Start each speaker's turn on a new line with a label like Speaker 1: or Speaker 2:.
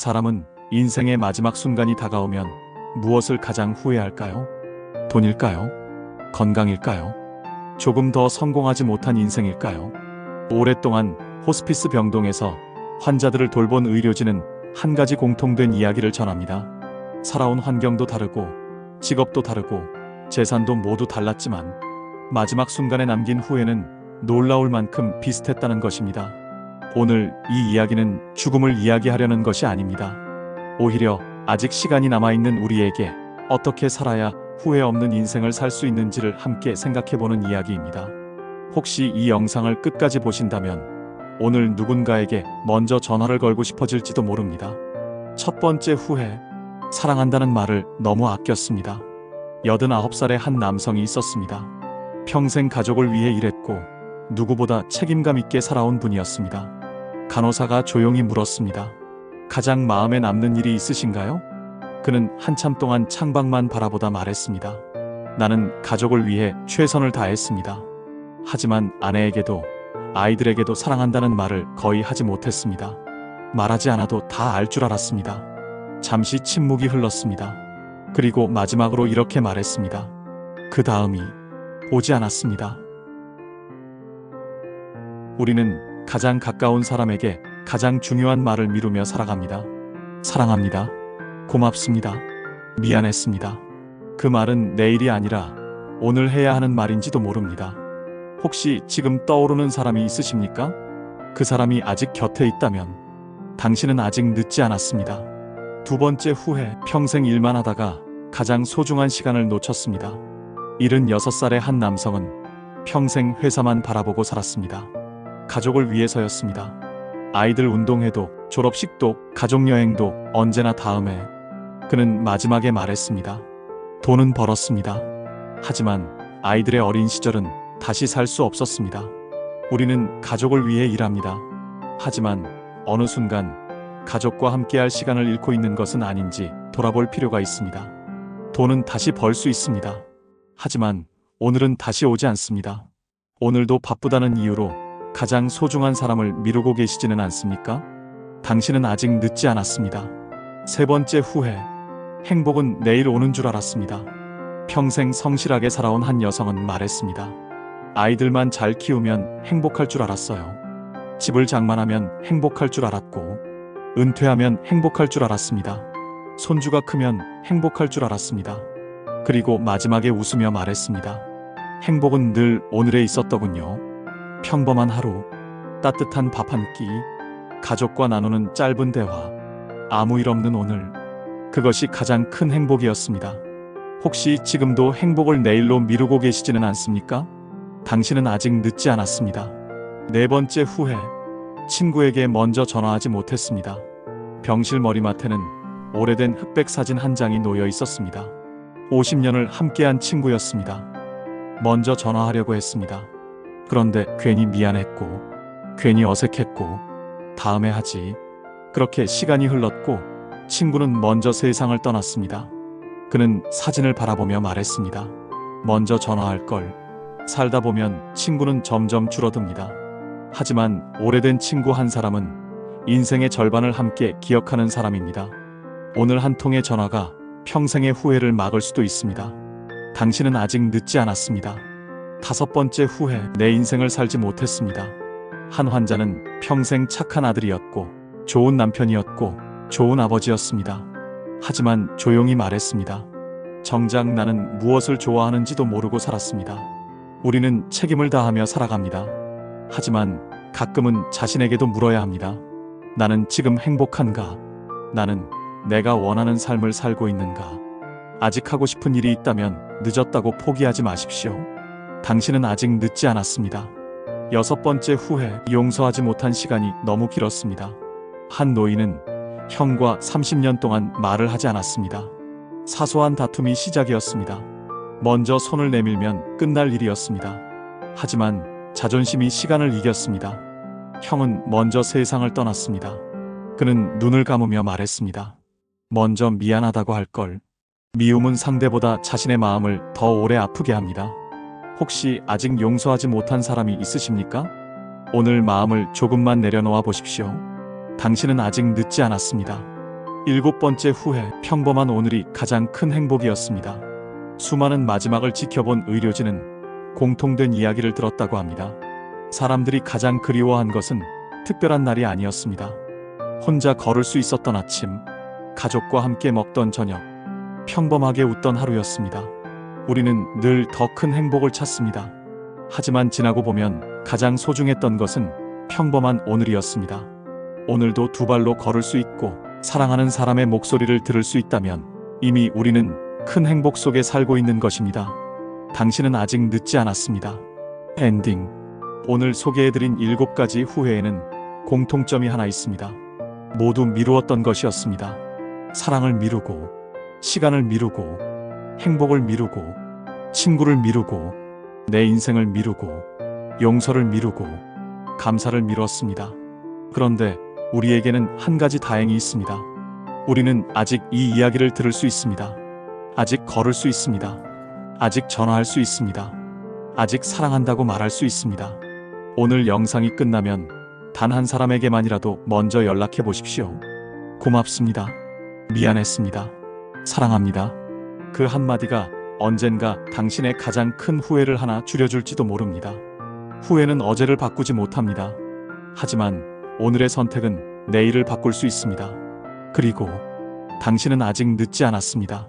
Speaker 1: 사람은 인생의 마지막 순간이 다가오면 무엇을 가장 후회할까요? 돈일까요? 건강일까요? 조금 더 성공하지 못한 인생일까요? 오랫동안 호스피스 병동에서 환자들을 돌본 의료진은 한 가지 공통된 이야기를 전합니다. 살아온 환경도 다르고 직업도 다르고 재산도 모두 달랐지만 마지막 순간에 남긴 후회는 놀라울 만큼 비슷했다는 것입니다. 오늘 이 이야기는 죽음을 이야기하려는 것이 아닙니다. 오히려 아직 시간이 남아있는 우리에게 어떻게 살아야 후회 없는 인생을 살 수 있는지를 함께 생각해보는 이야기입니다. 혹시 이 영상을 끝까지 보신다면 오늘 누군가에게 먼저 전화를 걸고 싶어질지도 모릅니다. 첫 번째 후회, 사랑한다는 말을 너무 아꼈습니다. 89살의 한 남성이 있었습니다. 평생 가족을 위해 일했고 누구보다 책임감 있게 살아온 분이었습니다. 간호사가 조용히 물었습니다. 가장 마음에 남는 일이 있으신가요? 그는 한참 동안 창밖만 바라보다 말했습니다. 나는 가족을 위해 최선을 다했습니다. 하지만 아내에게도 아이들에게도 사랑한다는 말을 거의 하지 못했습니다. 말하지 않아도 다 알 줄 알았습니다. 잠시 침묵이 흘렀습니다. 그리고 마지막으로 이렇게 말했습니다. 그 다음이 오지 않았습니다. 우리는 가장 가까운 사람에게 가장 중요한 말을 미루며 살아갑니다. 사랑합니다. 고맙습니다. 미안했습니다. 그 말은 내일이 아니라 오늘 해야 하는 말인지도 모릅니다. 혹시 지금 떠오르는 사람이 있으십니까? 그 사람이 아직 곁에 있다면 당신은 아직 늦지 않았습니다. 두 번째 후회, 평생 일만 하다가 가장 소중한 시간을 놓쳤습니다. 76살의 한 남성은 평생 회사만 바라보고 살았습니다. 가족을 위해서였습니다. 아이들 운동회도, 졸업식도, 가족여행도 언제나 다음에. 그는 마지막에 말했습니다. 돈은 벌었습니다. 하지만 아이들의 어린 시절은 다시 살 수 없었습니다. 우리는 가족을 위해 일합니다. 하지만 어느 순간 가족과 함께할 시간을 잃고 있는 것은 아닌지 돌아볼 필요가 있습니다. 돈은 다시 벌 수 있습니다. 하지만 오늘은 다시 오지 않습니다. 오늘도 바쁘다는 이유로 가장 소중한 사람을 미루고 계시지는 않습니까? 당신은 아직 늦지 않았습니다. 세 번째 후회, 행복은 내일 오는 줄 알았습니다. 평생 성실하게 살아온 한 여성은 말했습니다. 아이들만 잘 키우면 행복할 줄 알았어요. 집을 장만하면 행복할 줄 알았고, 은퇴하면 행복할 줄 알았습니다. 손주가 크면 행복할 줄 알았습니다. 그리고 마지막에 웃으며 말했습니다. 행복은 늘 오늘에 있었더군요. 평범한 하루, 따뜻한 밥 한 끼, 가족과 나누는 짧은 대화, 아무 일 없는 오늘. 그것이 가장 큰 행복이었습니다. 혹시 지금도 행복을 내일로 미루고 계시지는 않습니까? 당신은 아직 늦지 않았습니다. 네 번째 후회, 친구에게 먼저 전화하지 못했습니다. 병실 머리맡에는 오래된 흑백 사진 한 장이 놓여 있었습니다. 50년을 함께한 친구였습니다. 먼저 전화하려고 했습니다. 그런데 괜히 미안했고, 괜히 어색했고, 다음에 하지. 그렇게 시간이 흘렀고, 친구는 먼저 세상을 떠났습니다. 그는 사진을 바라보며 말했습니다. 먼저 전화할 걸. 살다 보면 친구는 점점 줄어듭니다. 하지만 오래된 친구 한 사람은 인생의 절반을 함께 기억하는 사람입니다. 오늘 한 통의 전화가 평생의 후회를 막을 수도 있습니다. 당신은 아직 늦지 않았습니다. 다섯 번째 후회, 내 인생을 살지 못했습니다. 한 환자는 평생 착한 아들이었고, 좋은 남편이었고, 좋은 아버지였습니다. 하지만 조용히 말했습니다. 정작 나는 무엇을 좋아하는지도 모르고 살았습니다. 우리는 책임을 다하며 살아갑니다. 하지만 가끔은 자신에게도 물어야 합니다. 나는 지금 행복한가? 나는 내가 원하는 삶을 살고 있는가? 아직 하고 싶은 일이 있다면 늦었다고 포기하지 마십시오. 당신은 아직 늦지 않았습니다. 여섯 번째 후회, 용서하지 못한 시간이 너무 길었습니다. 한 노인은 형과 30년 동안 말을 하지 않았습니다. 사소한 다툼이 시작이었습니다. 먼저 손을 내밀면 끝날 일이었습니다. 하지만 자존심이 시간을 이겼습니다. 형은 먼저 세상을 떠났습니다. 그는 눈을 감으며 말했습니다. 먼저 미안하다고 할 걸. 미움은 상대보다 자신의 마음을 더 오래 아프게 합니다. 혹시 아직 용서하지 못한 사람이 있으십니까? 오늘 마음을 조금만 내려놓아 보십시오. 당신은 아직 늦지 않았습니다. 7번째 후회. 평범한 오늘이 가장 큰 행복이었습니다. 수많은 마지막을 지켜본 의료진은 공통된 이야기를 들었다고 합니다. 사람들이 가장 그리워한 것은 특별한 날이 아니었습니다. 혼자 걸을 수 있었던 아침, 가족과 함께 먹던 저녁, 평범하게 웃던 하루였습니다. 우리는 늘 더 큰 행복을 찾습니다. 하지만 지나고 보면 가장 소중했던 것은 평범한 오늘이었습니다. 오늘도 두 발로 걸을 수 있고 사랑하는 사람의 목소리를 들을 수 있다면 이미 우리는 큰 행복 속에 살고 있는 것입니다. 당신은 아직 늦지 않았습니다. 엔딩. 오늘 소개해드린 7가지 후회에는 공통점이 하나 있습니다. 모두 미루었던 것이었습니다. 사랑을 미루고, 시간을 미루고, 행복을 미루고, 친구를 미루고, 내 인생을 미루고, 용서를 미루고, 감사를 미뤘습니다. 그런데 우리에게는 한 가지 다행이 있습니다. 우리는 아직 이 이야기를 들을 수 있습니다. 아직 걸을 수 있습니다. 아직 전화할 수 있습니다. 아직 사랑한다고 말할 수 있습니다. 오늘 영상이 끝나면 단 한 사람에게만이라도 먼저 연락해 보십시오. 고맙습니다. 미안했습니다. 사랑합니다. 그 한마디가 언젠가 당신의 가장 큰 후회를 하나 줄여줄지도 모릅니다. 후회는 어제를 바꾸지 못합니다. 하지만 오늘의 선택은 내일을 바꿀 수 있습니다. 그리고 당신은 아직 늦지 않았습니다.